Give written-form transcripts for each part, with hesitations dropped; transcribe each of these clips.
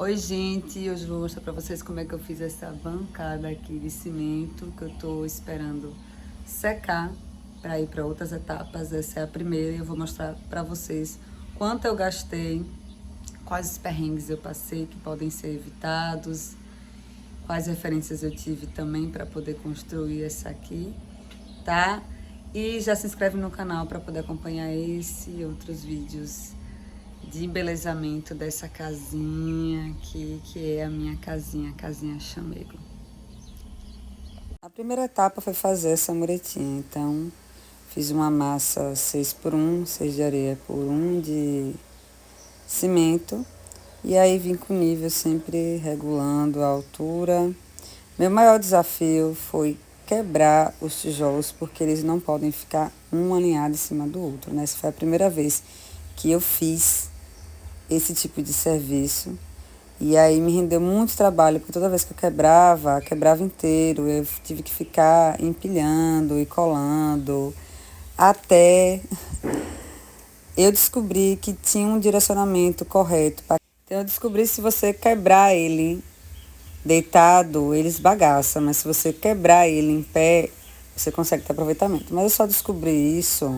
Oi gente, hoje eu vou mostrar pra vocês como é que eu fiz essa bancada aqui de cimento que eu tô esperando secar para ir para outras etapas. Essa é a primeira e eu vou mostrar pra vocês quanto eu gastei, quais os perrengues eu passei que podem ser evitados, quais referências eu tive também para poder construir essa aqui, tá? E já se inscreve no canal para poder acompanhar esse e outros vídeos de embelezamento dessa casinha aqui, que é a minha casinha, a casinha chamego. A primeira etapa foi fazer essa muretinha, então fiz uma massa 6x1, 6 de areia por 1 de cimento, e aí vim com nível sempre regulando a altura. Meu maior desafio foi quebrar os tijolos, porque eles não podem ficar um alinhado em cima do outro, né? Essa foi a primeira vez que eu fiz esse tipo de serviço. E aí me rendeu muito trabalho, porque toda vez que eu quebrava inteiro. Eu tive que ficar empilhando e colando, até eu descobri que tinha um direcionamento correto. Então eu descobri que se você quebrar ele deitado, ele esbagaça, mas se você quebrar ele em pé, você consegue ter aproveitamento. Mas eu só descobri isso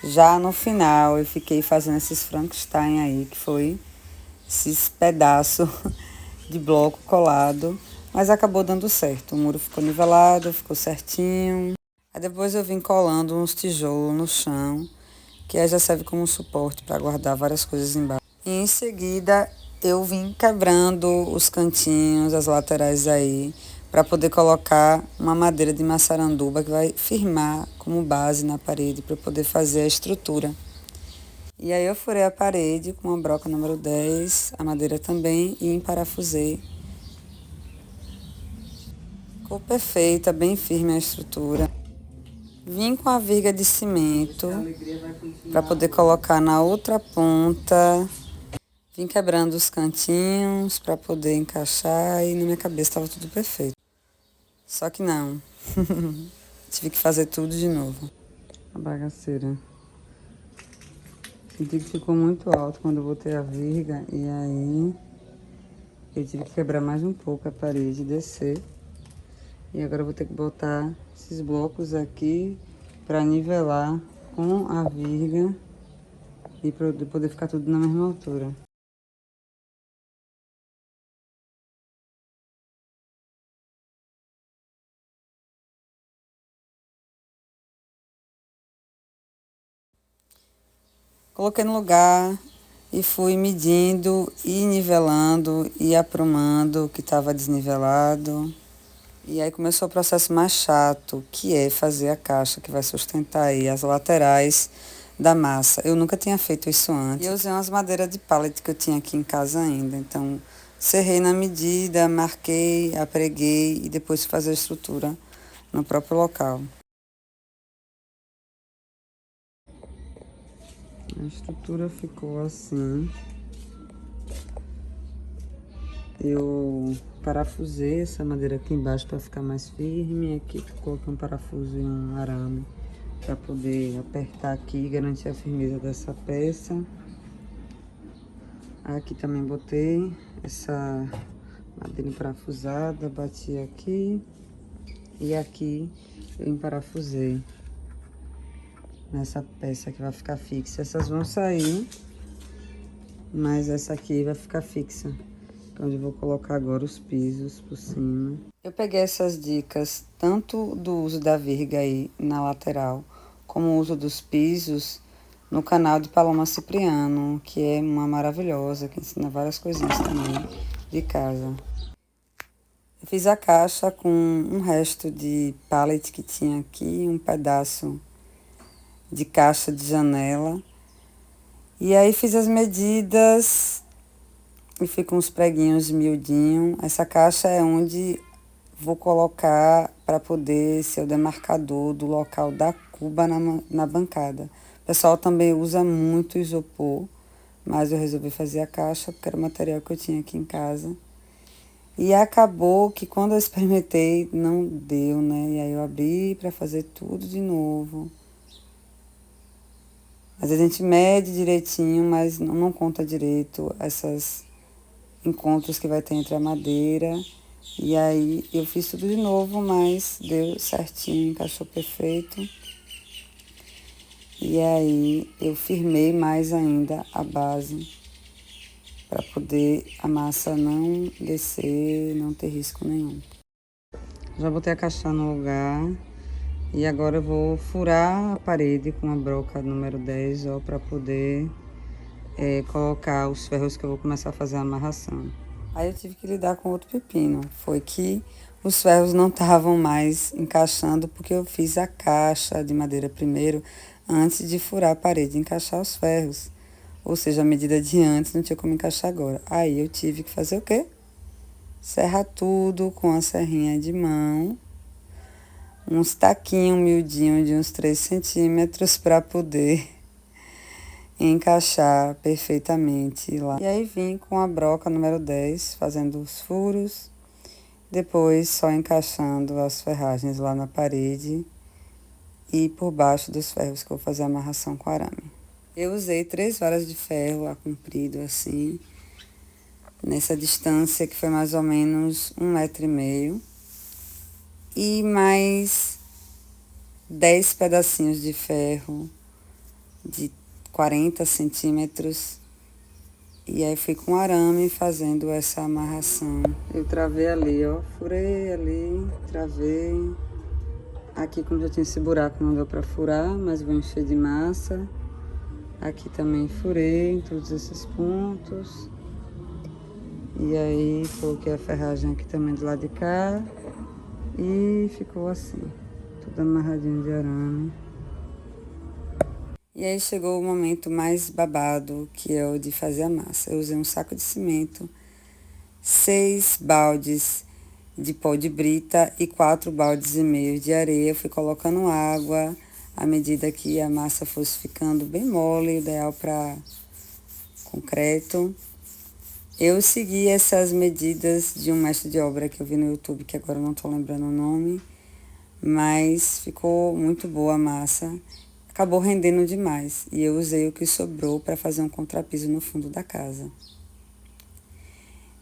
já no final. Eu fiquei fazendo esses Frankenstein aí, que foi esses pedaços de bloco colado, mas acabou dando certo. O muro ficou nivelado, ficou certinho. Aí depois eu vim colando uns tijolos no chão, que aí já serve como suporte para guardar várias coisas embaixo. E em seguida eu vim quebrando os cantinhos, as laterais aí, para poder colocar uma madeira de maçaranduba que vai firmar como base na parede para poder fazer a estrutura. E aí eu furei a parede com uma broca número 10, a madeira também, e emparafusei. Ficou perfeita, bem firme a estrutura. Vim com a viga de cimento para poder colocar na outra ponta. Vim quebrando os cantinhos para poder encaixar e na minha cabeça estava tudo perfeito. Só que não. Tive que fazer tudo de novo. A bagaceira. Senti que ficou muito alto quando eu botei a viga, e aí eu tive que quebrar mais um pouco a parede e descer. E agora eu vou ter que botar esses blocos aqui para nivelar com a viga e para poder ficar tudo na mesma altura. Coloquei no lugar e fui medindo e nivelando e aprumando o que estava desnivelado. E aí começou o processo mais chato, que é fazer a caixa que vai sustentar aí as laterais da massa. Eu nunca tinha feito isso antes. E eu usei umas madeiras de pallet que eu tinha aqui em casa ainda. Então, serrei na medida, marquei, apreguei e depois fazer a estrutura no próprio local. A estrutura ficou assim. Eu parafusei essa madeira aqui embaixo para ficar mais firme. Aqui coloquei um parafuso e um arame para poder apertar aqui e garantir a firmeza dessa peça. Aqui também botei essa madeira parafusada, bati aqui e aqui eu emparafusei nessa peça que vai ficar fixa. Essas vão sair, mas essa aqui vai ficar fixa, onde eu vou colocar agora os pisos por cima. Eu peguei essas dicas tanto do uso da virga aí na lateral, como o uso dos pisos no canal de Paloma Cipriano, que é uma maravilhosa, que ensina várias coisinhas também de casa. Eu fiz a caixa com um resto de pallet que tinha aqui, um pedaço de caixa de janela. E aí fiz as medidas e fui com os preguinhos miudinho. Essa caixa é onde vou colocar para poder ser o demarcador do local da cuba na bancada. O pessoal também usa muito isopor, mas eu resolvi fazer a caixa porque era o material que eu tinha aqui em casa. E acabou que quando eu experimentei, não deu, né? E aí eu abri para fazer tudo de novo. Às vezes a gente mede direitinho, mas não conta direito essas encontros que vai ter entre a madeira. E aí eu fiz tudo de novo, mas deu certinho, encaixou perfeito. E aí eu firmei mais ainda a base para poder a massa não descer, não ter risco nenhum. Já botei a caixa no lugar e agora eu vou furar a parede com a broca número 10, ó, para poder colocar os ferros que eu vou começar a fazer a amarração. Aí eu tive que lidar com outro pepino, foi que os ferros não estavam mais encaixando porque eu fiz a caixa de madeira primeiro, antes de furar a parede e encaixar os ferros. Ou seja, a medida de antes não tinha como encaixar agora. Aí eu tive que fazer o quê? Serrar tudo com a serrinha de mão, uns taquinhos miudinhos de uns 3 centímetros para poder encaixar perfeitamente lá. E aí vim com a broca número 10, fazendo os furos, depois só encaixando as ferragens lá na parede e por baixo dos ferros que eu vou fazer a amarração com arame. Eu usei 3 varas de ferro a comprido assim, nessa distância que foi mais ou menos 1,5 m, e mais 10 pedacinhos de ferro de 40 centímetros. E aí fui com arame fazendo essa amarração. Eu travei ali, ó, furei ali, travei. Aqui, como já tinha esse buraco, não deu pra furar, mas vou encher de massa. Aqui também furei em todos esses pontos. E aí coloquei a ferragem aqui também do lado de cá. E ficou assim, tudo amarradinho de arame. E aí chegou o momento mais babado, que é o de fazer a massa. Eu usei um saco de cimento, 6 baldes de pó de brita e 4,5 baldes de areia. Eu fui colocando água à medida que a massa fosse ficando bem mole, ideal para concreto. Eu segui essas medidas de um mestre de obra que eu vi no YouTube, que agora eu não estou lembrando o nome, mas ficou muito boa a massa. Acabou rendendo demais e eu usei o que sobrou para fazer um contrapiso no fundo da casa.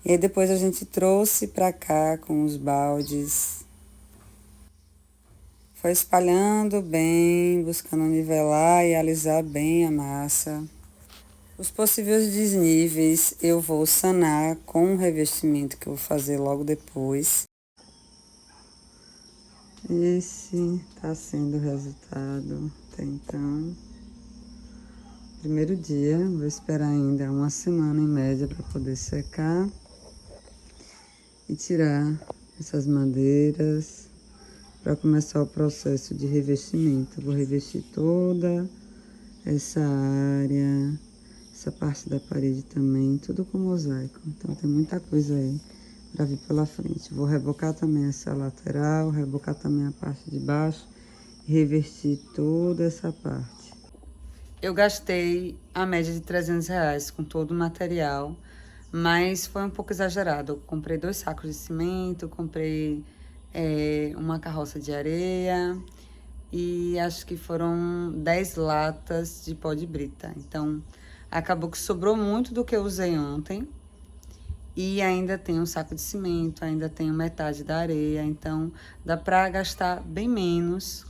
E aí depois a gente trouxe para cá com os baldes. Foi espalhando bem, buscando nivelar e alisar bem a massa. Os possíveis desníveis eu vou sanar com o revestimento que eu vou fazer logo depois. Esse tá sendo o resultado até então. Primeiro dia, vou esperar ainda uma semana em média para poder secar e tirar essas madeiras para começar o processo de revestimento. Vou revestir toda essa área, essa parte da parede também, tudo com mosaico. Então tem muita coisa aí para vir pela frente. Vou rebocar também essa lateral, rebocar também a parte de baixo e revestir toda essa parte. Eu gastei a média de R$300 com todo o material, mas foi um pouco exagerado. Eu comprei 2 sacos de cimento, comprei uma carroça de areia e acho que foram 10 latas de pó de brita. Então, acabou que sobrou muito do que eu usei ontem. E ainda tem um saco de cimento, ainda tenho metade da areia, então dá pra gastar bem menos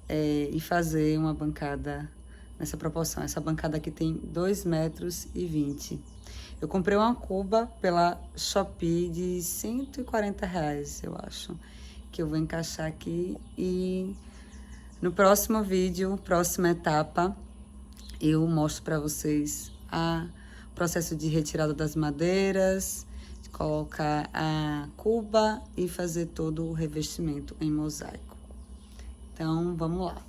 e fazer uma bancada nessa proporção. Essa bancada aqui tem 2,20 m. Eu comprei uma cuba pela Shopee de R$140, eu acho, que eu vou encaixar aqui. E no próximo vídeo, próxima etapa, eu mostro para vocês o processo de retirada das madeiras, de colocar a cuba e fazer todo o revestimento em mosaico. Então, vamos lá.